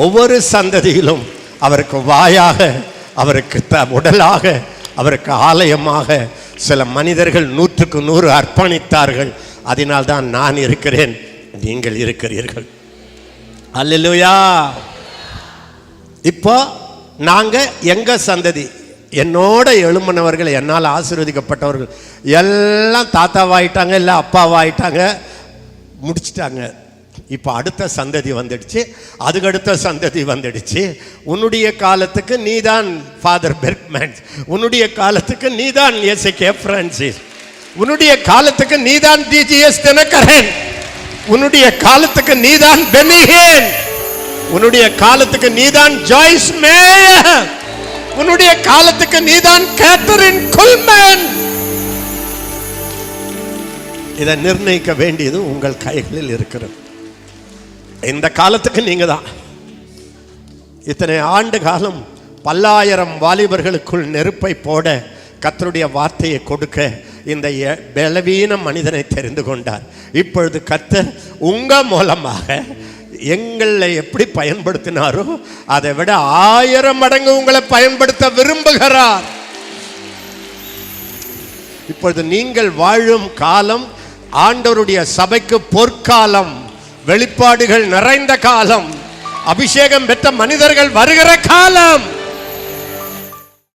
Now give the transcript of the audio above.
ஒவ்வொரு சந்ததியிலும் அவருக்கு வாயாக, அவருக்கு உடலாக, அவருக்கு ஆலயமாக சில மனிதர்கள் 100க்கு 100 அர்ப்பணித்தார்கள். அதனால்தான் நான் இருக்கிறேன், நீங்கள் இருக்கிறீர்கள். அல்லேலூயா. இப்போ நாங்க எங்க சந்ததி, என்னோட எழும்பினவர்கள், என்னால் ஆசீர்வதிக்கப்பட்டவர்கள் எல்லாம் தாத்தாவாயிட்டாங்க, இல்லை அப்பாவாயிட்டாங்க, முடிச்சிட்டாங்க. இப்போ அடுத்த சந்ததி வந்துடுச்சு, அதுக்கு அடுத்த சந்ததி வந்துடுச்சு. உன்னுடைய காலத்துக்கு நீதான் ஃபாதர் பெர்க்மேன், உன்னுடைய காலத்துக்கு நீதான் எஸ்கே பிரான்சிஸ், உன்னுடைய காலத்துக்கு நீதான் டிஜிஎஸ் தினகரன், உன்னுடைய காலத்துக்கு நீதான் பெனிஹேன், உன்னுடைய காலத்துக்கு நீதான் ஜாய்ஸ் மேயர், உன்னுடைய காலத்துக்கு நீதான் கேத்தரின் குல்மேன். இதை நிர்ணயிக்க வேண்டியது உங்கள் கைகளில் இருக்கிறது. இந்த காலத்துக்கு நீங்க தான். இத்தனை ஆண்டு காலம் பல்லாயிரம் வாலிபர்களுக்குள் நெருப்பை போட, கர்த்தருடைய வார்த்தையை கொடுக்க இந்த பலவீன மனிதனை தெரிந்து கொண்டார். இப்பொழுது கர்த்தர் உங்க மூலமாக எங்களை எப்படி பயன்படுத்தினாரோ அதை விட 1000 மடங்கு உங்களை பயன்படுத்த விரும்புகிறார். இப்பொழுது நீங்கள் வாழும் காலம் ஆண்டவருடைய சபைக்கு பொற்காலம், வெளிப்பாடுகள் நிறைந்த காலம், அபிஷேகம் பெற்ற மனிதர்கள் வருகிற காலம்.